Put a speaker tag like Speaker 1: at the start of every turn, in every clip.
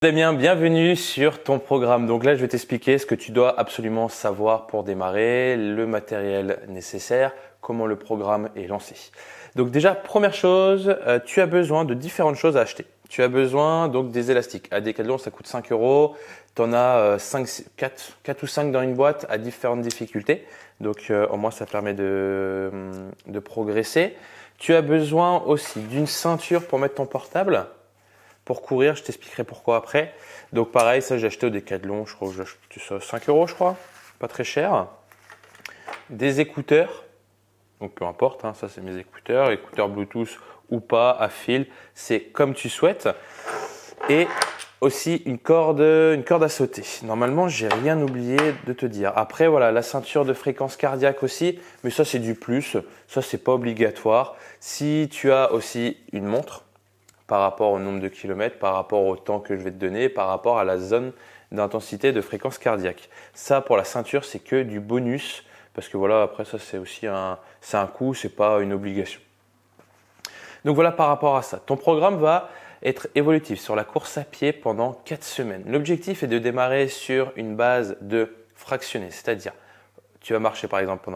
Speaker 1: Damien, bienvenue sur ton programme. Donc là, je vais t'expliquer ce que tu dois absolument savoir pour démarrer, le matériel nécessaire, comment le programme est lancé. Donc déjà, première chose, tu as besoin de différentes choses à acheter. Tu as besoin donc des élastiques. À Decathlon, ça coûte 5 euros. Tu en as 4 ou 5 dans une boîte à différentes difficultés. Donc au moins, ça permet de progresser. Tu as besoin aussi d'une ceinture pour mettre ton portable. Pour courir, je t'expliquerai pourquoi après. Donc pareil, ça j'ai acheté au Decathlon, je crois que j'ai acheté ça 5 euros, je crois, pas très cher. Des écouteurs, donc peu importe, ça c'est mes écouteurs, écouteurs Bluetooth ou pas, à fil, c'est comme tu souhaites. Et aussi une corde à sauter. Normalement, j'ai rien oublié de te dire. Après, voilà, la ceinture de fréquence cardiaque aussi, mais ça c'est du plus, ça c'est pas obligatoire. Si tu as aussi une montre, par rapport au nombre de kilomètres, par rapport au temps que je vais te donner, par rapport à la zone d'intensité de fréquence cardiaque. Ça, pour la ceinture, c'est que du bonus, parce que voilà, après ça, c'est aussi un coût, c'est pas une obligation. Donc voilà par rapport à ça. Ton programme va être évolutif sur la course à pied pendant 4 semaines. L'objectif est de démarrer sur une base de fractionné, c'est-à-dire tu vas marcher par exemple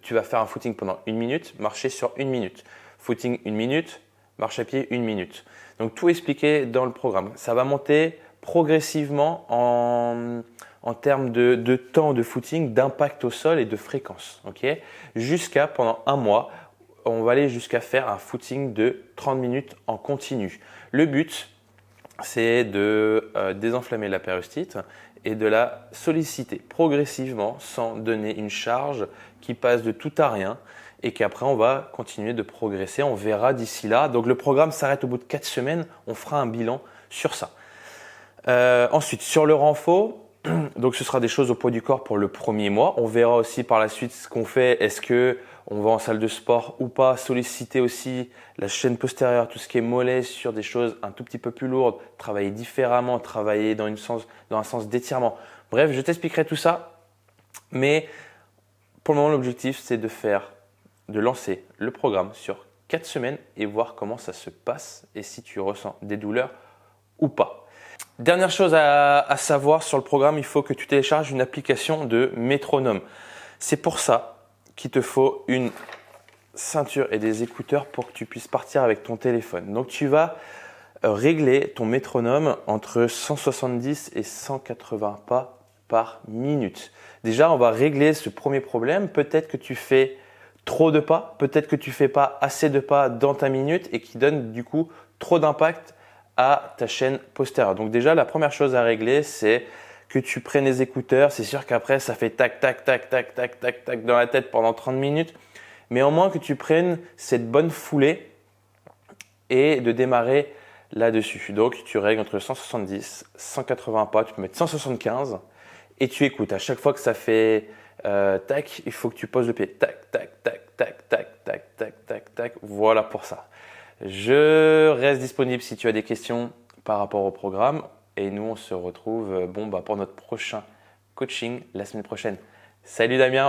Speaker 1: tu vas faire un footing pendant 1 minute, marcher sur 1 minute. Footing 1 minute, marche à pied 1 minute. Donc tout expliqué dans le programme. Ça va monter progressivement en termes de temps de footing, d'impact au sol et de fréquence. Jusqu'à pendant 1 mois, on va aller jusqu'à faire un footing de 30 minutes en continu. Le but, c'est de désenflammer la périostite et de la solliciter progressivement sans donner une charge qui passe de tout à rien et qu'après on va continuer de progresser. On verra d'ici là. Donc le programme s'arrête au bout de 4 semaines. On fera un bilan sur ça. Ensuite, sur le renfort, donc ce sera des choses au poids du corps pour le premier mois. On verra aussi par la suite ce qu'on fait. Est-ce que on va en salle de sport ou pas? Solliciter aussi la chaîne postérieure, tout ce qui est mollet sur des choses un tout petit peu plus lourdes. Travailler différemment, travailler dans un sens d'étirement. Bref, je t'expliquerai tout ça. Mais pour le moment, l'objectif, c'est de lancer le programme sur 4 semaines et voir comment ça se passe et si tu ressens des douleurs ou pas. Dernière chose à savoir sur le programme, il faut que tu télécharges une application de métronome. C'est pour ça qu'il te faut une ceinture et des écouteurs pour que tu puisses partir avec ton téléphone. Donc tu vas régler ton métronome entre 170 et 180 pas par minute. Déjà, on va régler ce premier problème. Peut-être que tu fais trop de pas, peut-être que tu fais pas assez de pas dans ta minute et qui donne du coup trop d'impact à ta chaîne postérieure. Donc déjà, la première chose à régler, c'est que tu prennes les écouteurs. C'est sûr qu'après, ça fait tac, tac, tac, tac, tac, tac, tac dans la tête pendant 30 minutes. Mais au moins que tu prennes cette bonne foulée et de démarrer là-dessus. Donc, tu règles entre 170, 180 pas. Tu peux mettre 175 et tu écoutes. À chaque fois que ça fait tac, il faut que tu poses le pied. Tac, tac, tac, tac, tac, tac, tac, tac, tac. Voilà pour ça. Je reste disponible si tu as des questions par rapport au programme et nous on se retrouve pour notre prochain coaching la semaine prochaine. Salut Damien!